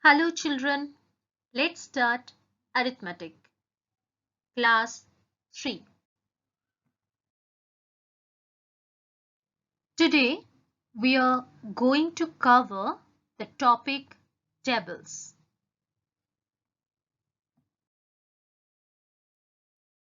Hello children, let's start arithmetic. Class 3. Today we are going to cover the topic tables.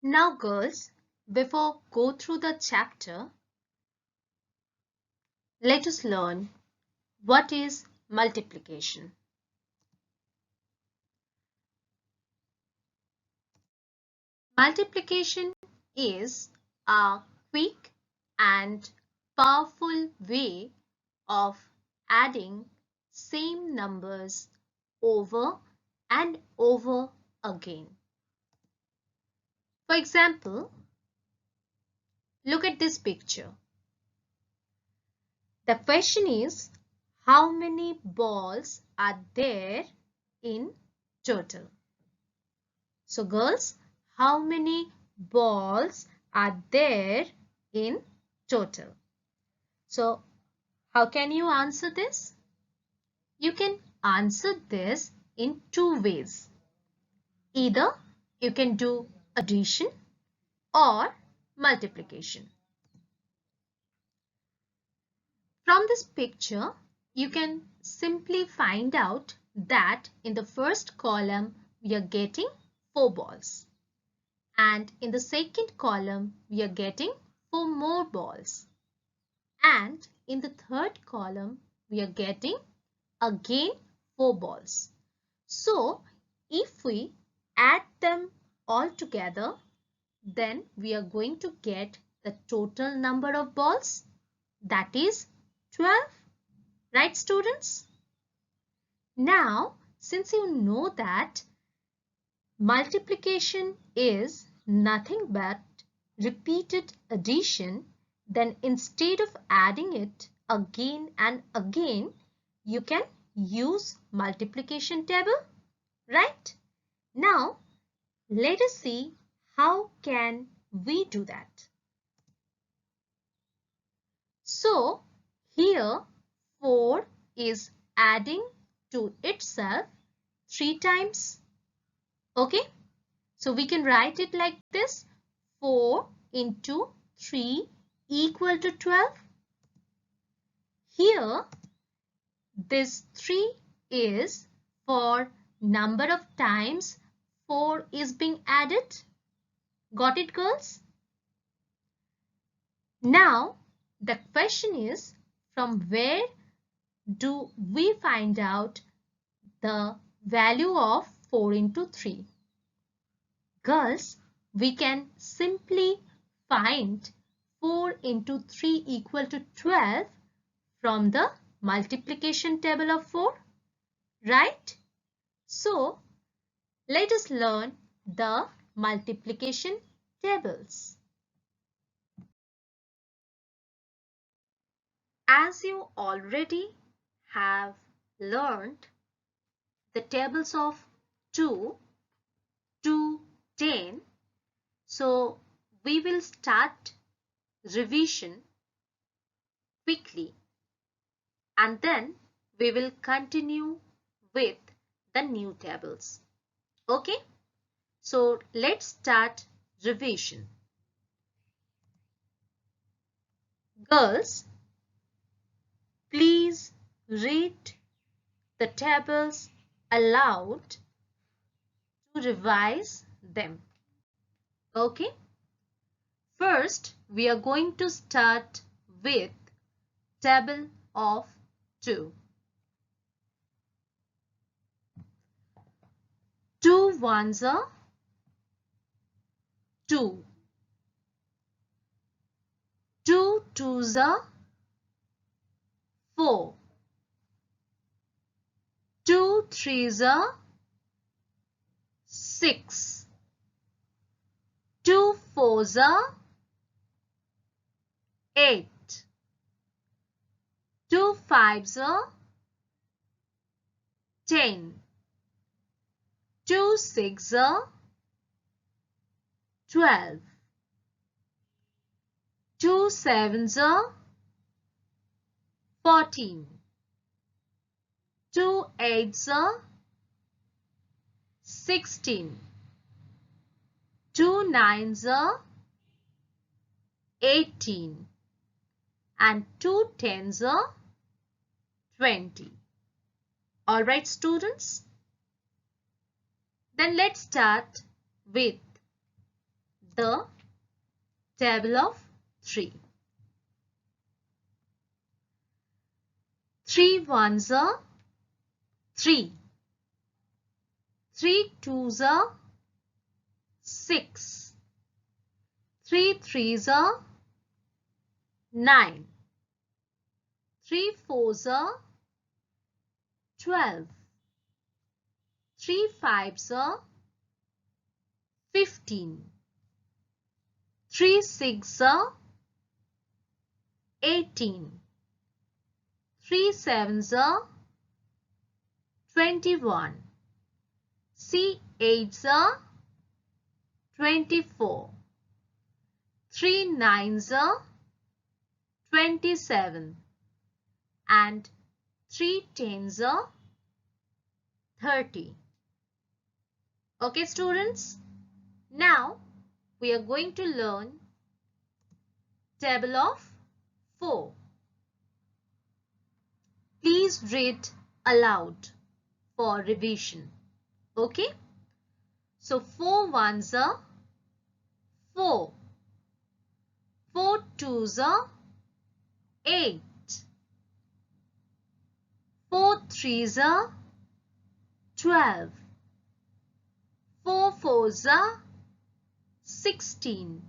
Now girls, before go through the chapter, let us learn what is multiplication. Multiplication is a quick and powerful way of adding same numbers over and over again. For example, look at this picture. The question is, how many balls are there in total? So girls, how many balls are there in total? So how can you answer this? You can answer this in two ways. Either you can do addition or multiplication. From this picture, you can simply find out that in the first column, we are getting 4 balls. And in the second column, we are getting 4 more balls. And in the third column, we are getting again 4 balls. So, if we add them all together, then we are going to get the total number of balls, that is 12. Right, students? Now, since you know that multiplication is nothing but repeated addition, then instead of adding it again and again, you can use multiplication table, right? Now, let us see how can we do that. So, here 4 is adding to itself 3 times. Okay, so we can write it like this: 4 into 3 equal to 12. Here, this 3 is for number of times 4 is being added. Got it, girls? Now, the question is, from where do we find out the value of 4 into 3? Girls, we can simply find 4 into 3 equal to 12 from the multiplication table of 4, right? So, let us learn the multiplication tables. As you already have learned the tables of 2 to 10, so we will start revision quickly and then we will continue with the new tables. Okay, so let's start revision. Girls, please read the tables aloud to revise them. Okay, first we are going to start with table of 2. 2 ones are 2. 2 twos are 4. 2 threes are 6. 2 fours are 8. 2 fives are 10. 2 sixes are 12. 2 sevens are 14. 2 eights are 16. 2 nines are 18 and 2 tens are 20. Alright students, then let's start with the table of 3. 3 ones are 3. 3 twos are 6. 3 threes are 9. 3 fours are 12. 3 fives are 15. 3 sixes are 18. 3 sevens are 21. 3 eights are 24. 3 nines are 27. And 3 tens are 30. Okay students, now we are going to learn table of 4. Please read aloud for revision. Okay, so 4 ones are 4. 4 twos are 8. 4 threes are 12. 4 fours are 16.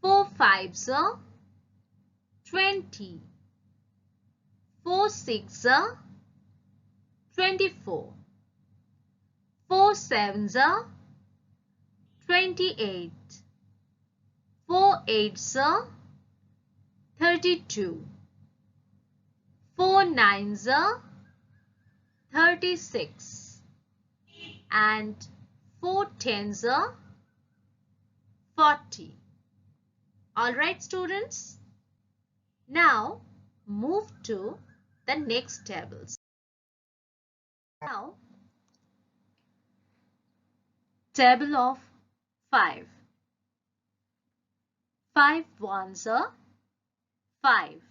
4 fives are 20. 4 sixes are 24. 4 sevens are 28. 4 eights are 32. 4 nines are 36. And 4 tens are 40. Alright students, now move to the next tables. Now, table of 5. 5 ones are 5.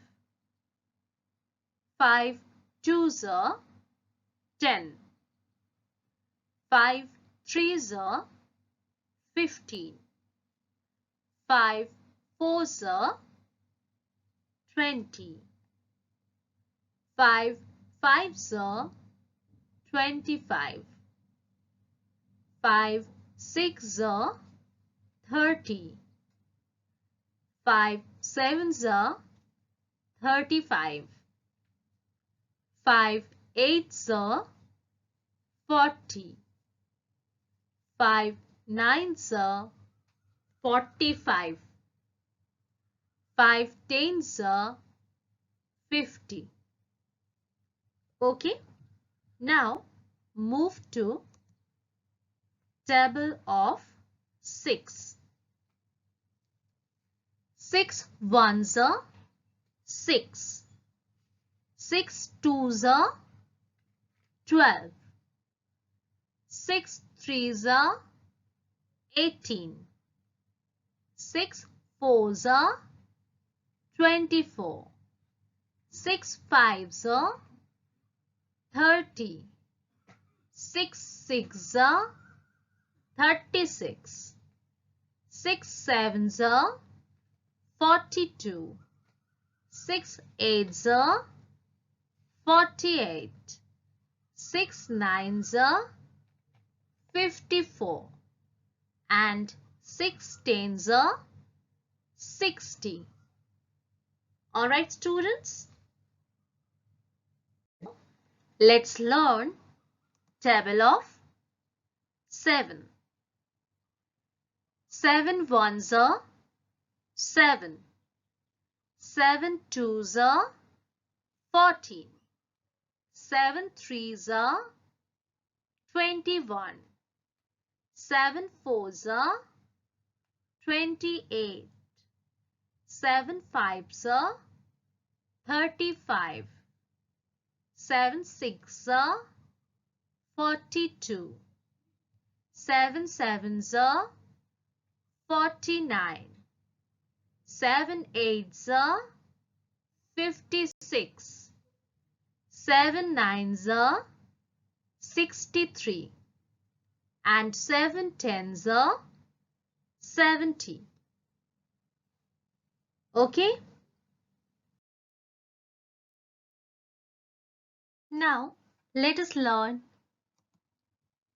5 twos are 10. 5 threes are 15. 5 fours are 20. 5 fives are 25. 5 sixes are 30. 5 sevens are 35. 5 eights are 40. 5 nines are 45. 5 tens are 50. Okay, now move to table of 6. 6 ones are 6. 6 twos are 12. 6 threes are 18. 6 fours are 24. 6 fives are 30. 6 sixes are 36. 6 sevens are 42. 6 eights are 48. 6 nines are 54. And 6 tens are 60. Alright students, let's learn table of 7. 7 ones are 7. 7 twos are 14. 7 threes are 21. 7 fours are 28. 7 fives are 35. 7 sixes are 42. 7 sevens are 49. 7 eights are 56. 7 nines are 63. And 7 tens are 70. Okay? Now, let us learn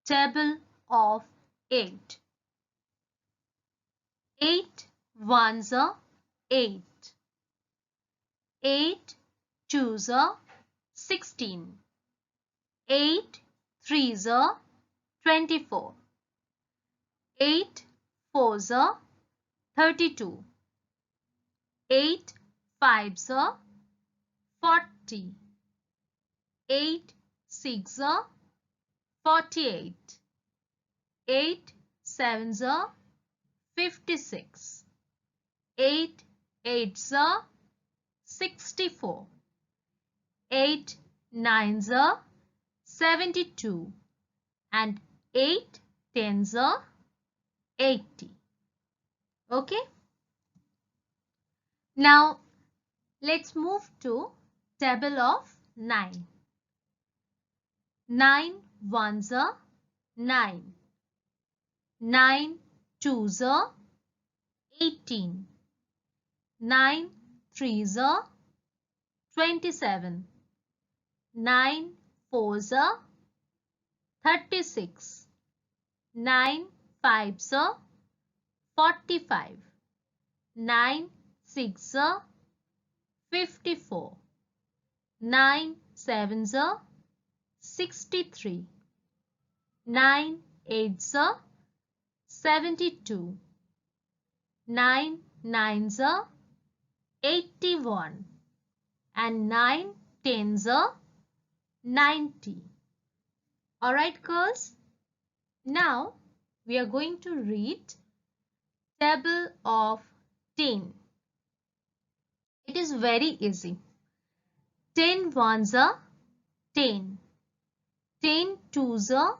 table of 8. 8 ones are 8. 8 twos are 16. 8 threes are 24. 8 fours are 32. 8 fives are 40. 8 sixes are 48. 8 sevens are 56. 8 eights are 64. 8 nines are 72. And 8 tens are 80. Okay? Now, let's move to table of 9. 9 ones are 9. 9 twos are 18. 9 threes are 27. 9 fours are 36. 9 fives are 45. 9 sixes are 54. 9 sevens are 63. 9 eights are 72. 9 nines are 81. And 9 tens are 90. Alright girls, now we are going to read table of 10. It is very easy. 10 ones are 10. 10 twos are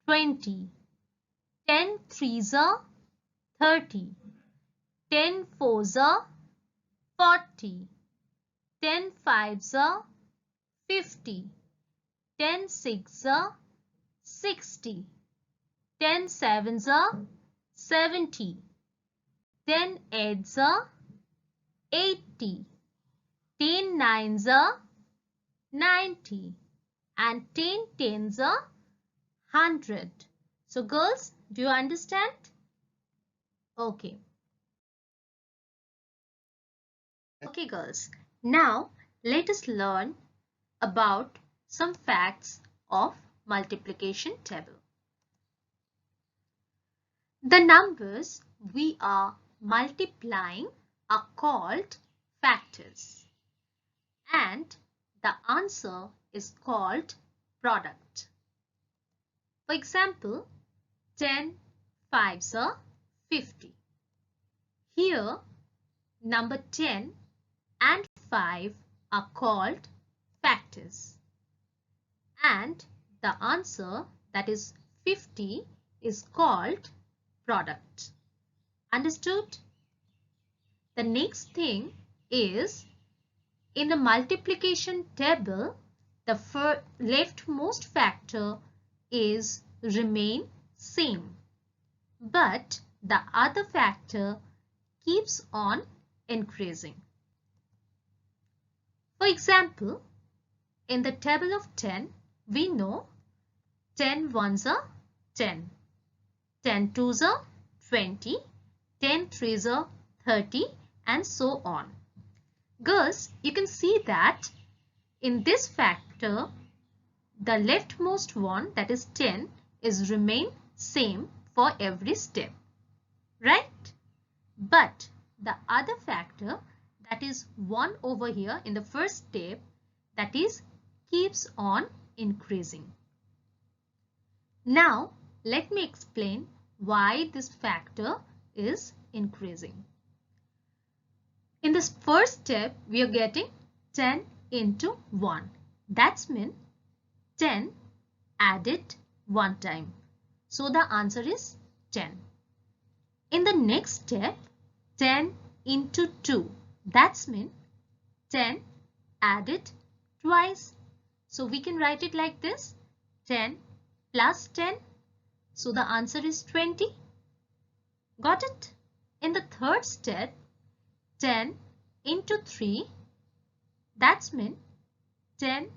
20. 10 threes are 30. 10 fours are 40. 10 fives are 50. 10 sixes are 60. 10 sevens are 70. 10 eights are 80. 10 nines are 90. And 10 tens are 100. So girls, do you understand? Okay. Okay girls, now let us learn about some facts of multiplication table. The numbers we are multiplying are called factors and the answer is called product. For example, 10 fives are 50. Here, number 10 and 5 are called factors and the answer, that is 50, is called product. Understood? The next thing is, in the multiplication table, the leftmost factor is remain same, but the other factor keeps on increasing. For example, in the table of 10, we know 10 ones are 10, 10 twos are 20, 10 threes are 30, and so on. Girls, you can see that in this factor, the leftmost one, that is 10, is remain same for every step, right? But the other factor, that is 1 over here in the first step, that is keeps on increasing. Now, let me explain why this factor is increasing. In this first step, we are getting 10 into 1. That's mean 10 added one time. So the answer is 10. In the next step, 10 into 2. That's mean 10 added twice. So we can write it like this. 10 plus 10. So the answer is 20. Got it? In the third step, 10 into 3. That's mean 10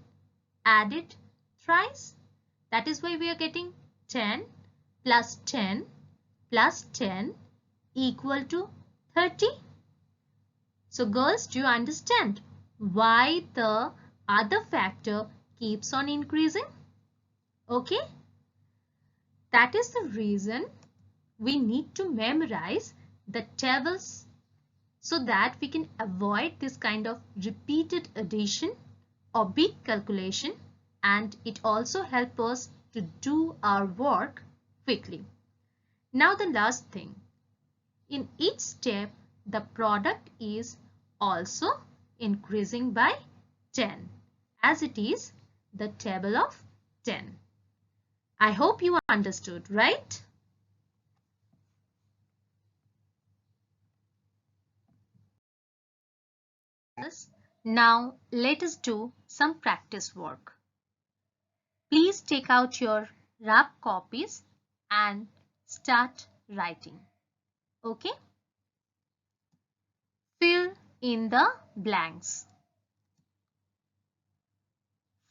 added thrice. That is why we are getting 10 plus 10 plus 10 equal to 30. So girls, do you understand why the other factor keeps on increasing? Okay? That is the reason we need to memorize the tables so that we can avoid this kind of repeated addition or big calculation, and it also helps us to do our work quickly. Now the last thing. In each step, the product is also increasing by 10 as it is the table of 10. I hope you understood, right? Now let us do some practice work. Please take out your rough copies and start writing. Okay? Fill in the blanks.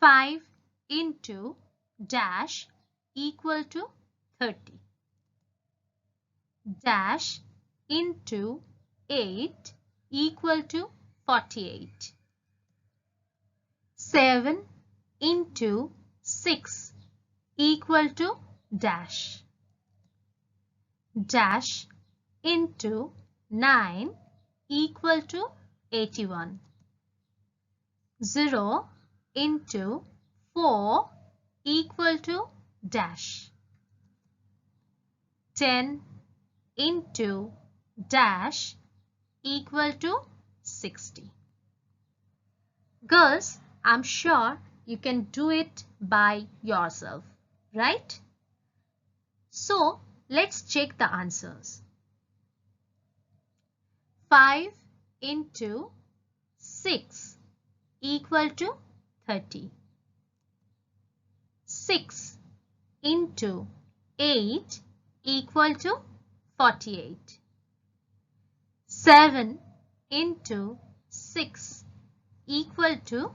5 into dash equal to 30. Dash into 8 equal to 48. 7 into 6 equal to dash. Dash into 9 equal to 81. 0 into 4 equal to dash. 10 into dash equal to 60. Girls, I'm sure you can do it by yourself, right? So, let's check the answers. 5 into 6 equal to 30. 6 into 8 equal to 48. 7 into 6 equal to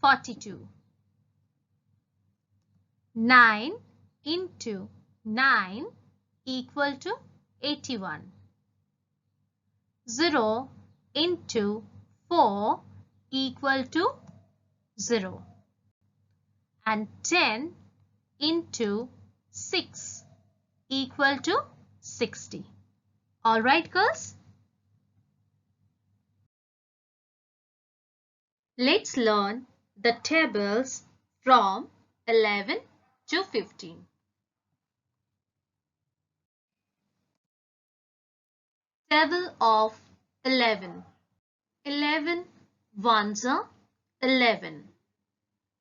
42. 9 into 9 equal to 81. 0 into 4 equal to 0. And 10 into 6 equal to 60. Alright, girls? Let's learn the tables from 11 to 15. Table of 11. 11 ones are 11.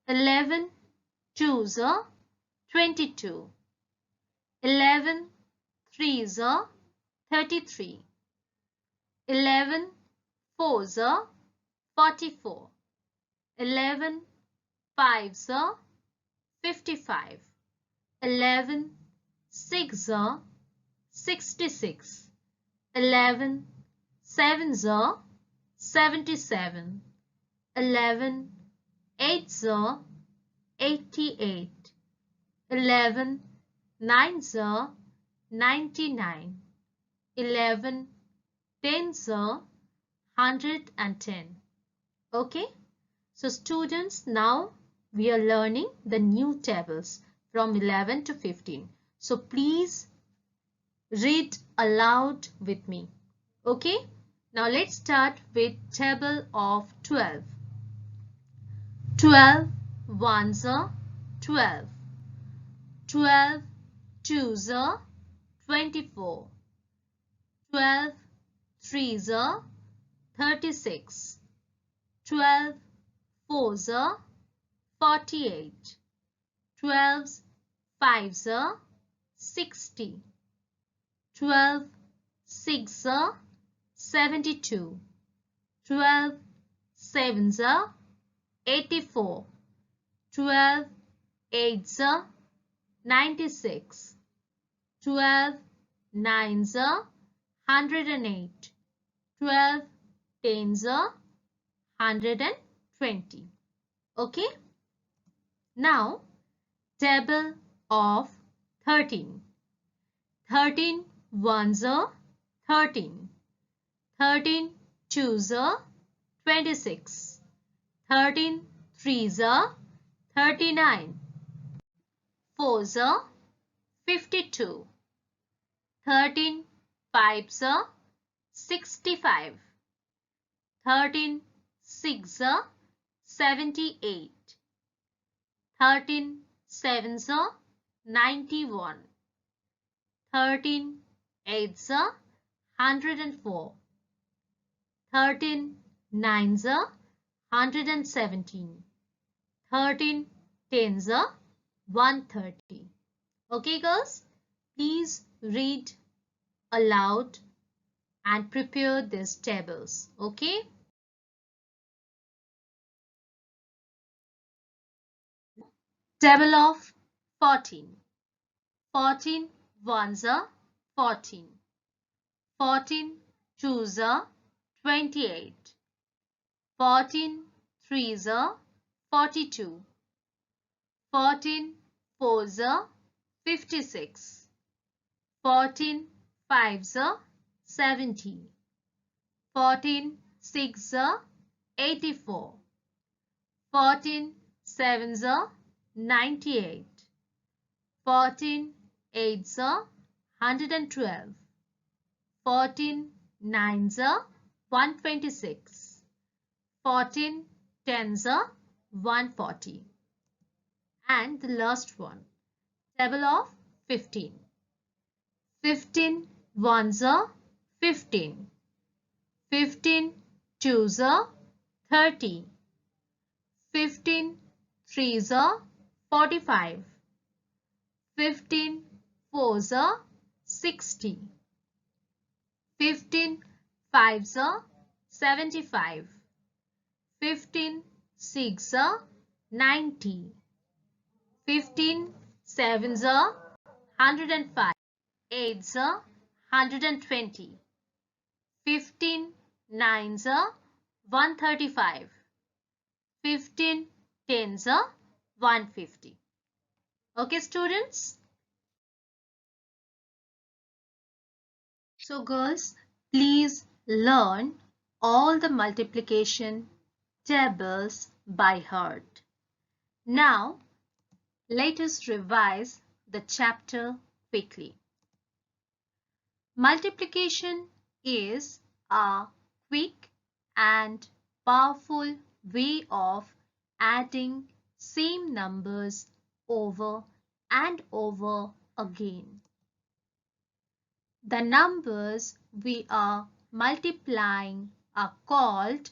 11 twos are 22. 11 threes are 33. 11 fours are 44. 11 fives are 55. 11 sixes are 66. 11 sevens are 77. 11 eights are 88. 11 nines are 99. 11 tens are 110. Okay? So students, now we are learning the new tables from 11 to 15. So please read aloud with me. Okay? Now let's start with table of 12. 12 ones are 12. 12 twos are 24. 12 threes are 36. 12 fours are 48. 12 fives are 60. 12 6 72. 12 7 84. 12 8 96. 12 9 108. 12 10 120. Okay. Now table of 13. 13 ones 13. 13 twos 26. 13 threes 39. 4s 52. 13 fives 65. 13 6 78. 13 sevens 91. 13 eights 104. 13 nines 117. 13 tens 130. Okay girls, please read aloud and prepare these tables. Okay. Table of 14. 14 ones 14. 14 twos 28. 14 threes 42. 14 fours 56. 14 fives 70. 14 6 84. 14 sevens 98. 14 eights 112. 14 nines 126. 14 tens 140. And the last one, table of 15. 15 ones 15. 15 twos 30. 15 threes 45. 15 fours 60. 15 fives 75. 15 6 90. 15 sevens 105. 8s 120. 15 nines 135. 15 tens 150. Okay students. So girls, please learn all the multiplication tables by heart. Now let us revise the chapter quickly. Multiplication is a quick and powerful way of adding same numbers over and over again. The numbers we are multiplying are called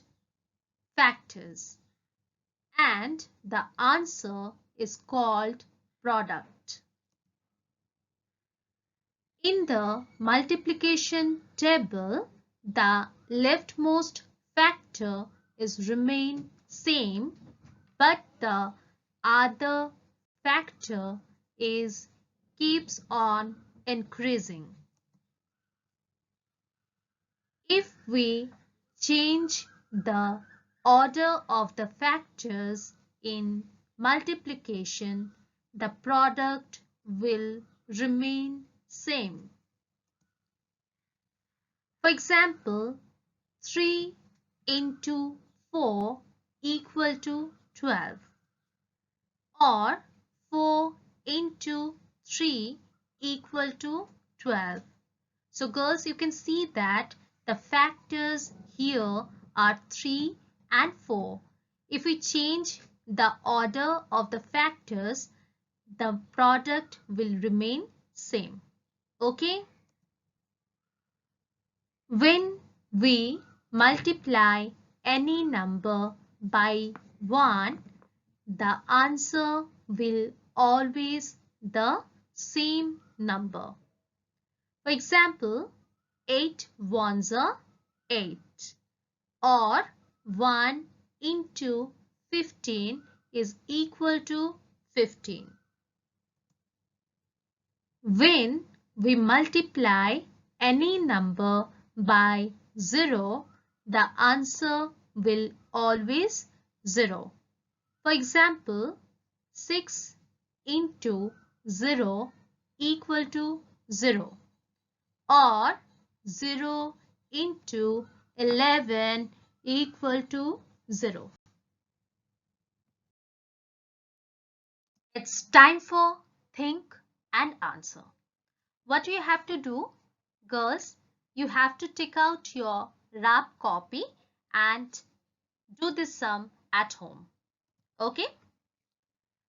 factors, and the answer is called product. In the multiplication table, the leftmost factor is remain same, but the other factor is keeps on increasing. If we change the order of the factors in multiplication, the product will remain same. For example, 3 into 4 equal to 12, or 4 into 3 equal to 12. So girls, you can see that the factors here are 3 and 4. If we change the order of the factors, the product will remain same. Okay? When we multiply any number by 1, the answer will always the same number. For example, 8 ones are 8, or 1 into 15 is equal to 15. When we multiply any number by 0, the answer will always 0. For example, 6 into 0 equal to 0, or 0 into 11 equal to 0. It's time for think and answer. What you have to do, girls, you have to take out your rap copy and do this sum at home. Okay?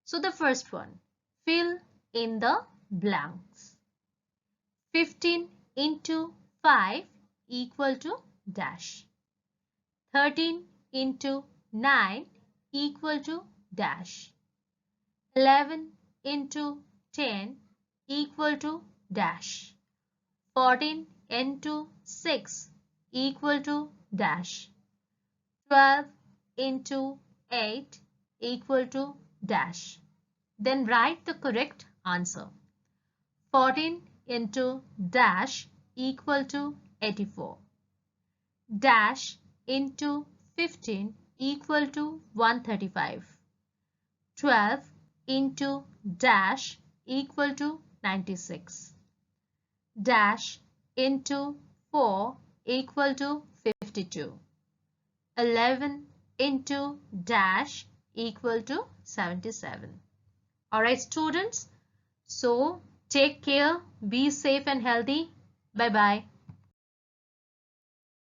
So the first one, fill in the blanks. 15 into 5 equal to dash. 13 into 9 equal to dash. 11 into 10 equal to dash. 14 into 6 equal to dash. 12 into 8 equal to dash. Then write the correct answer. 14 into dash equal to 84. Dash into 15 equal to 135. 12 into dash equal to 96. Dash into 4 equal to 52. 11 into dash equal to 77. Alright students, so take care, be safe and healthy. Bye bye.